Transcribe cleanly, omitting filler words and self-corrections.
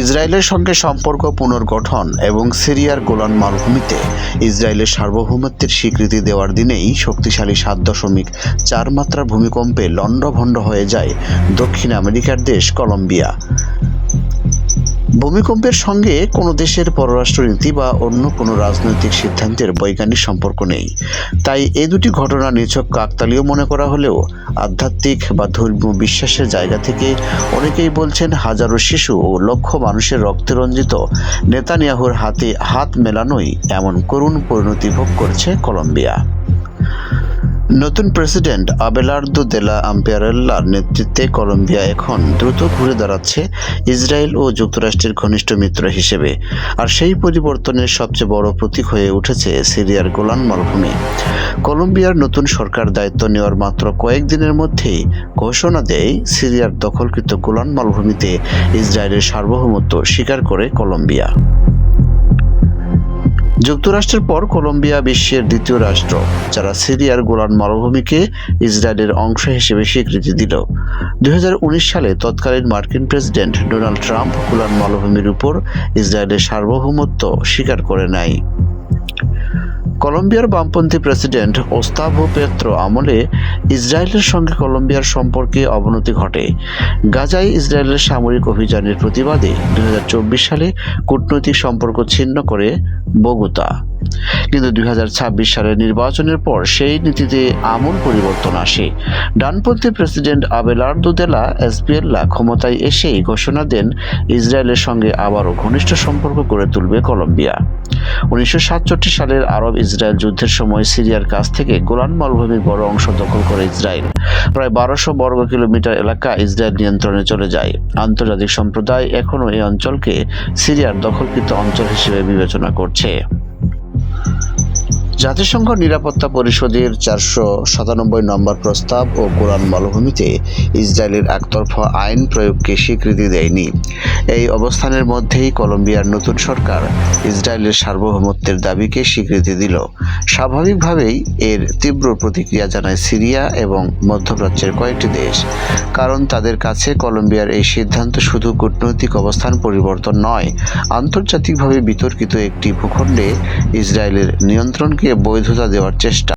ইসরায়েলের সঙ্গে সম্পর্ক পুনর্গঠন এবং সিরিয়ার গোলান মালভূমিতে ইসরায়েলের সার্বভৌমত্বের স্বীকৃতি দেওয়ার দিনেই শক্তিশালী ৭.৪ মাত্রার ভূমিকম্পে লণ্ডভণ্ড হয়ে যায় দক্ষিণ আমেরিকার দেশ কলম্বিয়া। ভূমিকম্পের সঙ্গে কোনো দেশের পররাষ্ট্রনীতি বা অন্য কোনো রাজনৈতিক সিদ্ধান্তের বৈজ্ঞানিক সম্পর্ক নেই। তাই এই দুটি ঘটনা নিছক কাকতালীয় মনে করা হলেও আধ্যাত্মিক বা ধর্মীয় বিশ্বাসের জায়গা থেকে অনেকেই বলছেন হাজারো শিশু ও লক্ষ মানুষের রক্তে রঞ্জিত নেতানিয়াহুর হাতে হাত মেলানোই এমন করুণ পরিণতি ভোগ করছে কলম্বিয়া। নতুন প্রেসিডেন্ট আবেলার্দো দেলা আম্পারেল্লার নেতৃত্বে কলম্বিয়া এখন দ্রুত ঘুরে দাঁড়াচ্ছে ইসরায়েল ও যুক্তরাষ্ট্রের ঘনিষ্ঠ মিত্র হিসেবে। আর সেই পরিবর্তনের সবচেয়ে বড় প্রতীক হয়ে উঠেছে সিরিয়ার গোলান মালভূমি। কলম্বিয়ার নতুন সরকার দায়িত্ব নেওয়ার মাত্র কয়েকদিনের মধ্যেই ঘোষণা দেয় সিরিয়ার দখলকৃত গোলান মালভূমিতে ইসরায়েলের সার্বভৌমত্ব স্বীকার করে কলম্বিয়া। যুক্তরাষ্ট্রের পর কলম্বিয়া বিশ্বের দ্বিতীয় রাষ্ট্র যারা সিরিয়ার গোলান মালভূমিকে ইসরায়েলের অংশ হিসেবে স্বীকৃতি দিল। 2019 সালে তৎকালীন মার্কিন প্রেসিডেন্ট ডোনাল্ড ট্রাম্প গোলান মালভূমির উপর ইসরায়েলের সার্বভৌমত্ব স্বীকার করে নেয়। কলম্বিয়ার বামপন্থী প্রেসিডেন্ট ওস্তাভো পেত্রো আমলে ইসরায়েলের সঙ্গে কলম্বিয়ার সম্পর্কে অবনতি ঘটে। গাজায় ইসরায়েলের সামরিক অভিযানের প্রতিবাদে 2024 সালে কূটনৈতিক সম্পর্ক ছিন্ন করে বোগোতা। কিন্তু 2026 সালের নির্বাচনের পর সেই নীতিতে আমূল পরিবর্তন আসে। ডানপন্থী প্রেসিডেন্ট আবেলার্দো দেলা এসপিএল্লা ক্ষমতায় এসেই ঘোষণা দেন ইসরায়েলের সঙ্গে আবারও ঘনিষ্ঠ সম্পর্ক গড়ে তুলবে কলম্বিয়া। 1967 সালের আরব ইসরায়েল যুদ্ধের সময় সিরিয়ার কাছ থেকে গোলান মালভূমির বড় অংশ দখল করে ইসরায়েল। প্রায় 1200 বর্গ কিলোমিটার এলাকা ইসরায়েল নিয়ন্ত্রণে চলে যায়। আন্তর্জাতিক সম্প্রদায় এখনও এই অঞ্চলকে সিরিয়ার দখলকৃত অঞ্চল হিসেবে বিবেচনা করছে। জাতিসংঘ নিরাপত্তা পরিষদের 497 নম্বর প্রস্তাব ও গোলান মালভূমিতে ইসরায়েলের একতরফা আইন প্রয়োগকে স্বীকৃতি দেয়নি। এই অবস্থানের মধ্যেই কলম্বিয়ার নতুন সরকার ইসরায়েলের সার্বভৌমত্বের দাবিকে স্বীকৃতি দিল। স্বাভাবিকভাবেই এর তীব্র প্রতিক্রিয়া জানায় সিরিয়া এবং মধ্যপ্রাচ্যের কয়েকটি দেশ। কারণ তাদের কাছে কলম্বিয়ার এই সিদ্ধান্ত শুধু কূটনৈতিক অবস্থান পরিবর্তন নয়, আন্তর্জাতিকভাবে বিতর্কিত একটি ভূখণ্ডে ইসরায়েলের নিয়ন্ত্রণকে বৈধতা দেওয়ার চেষ্টা।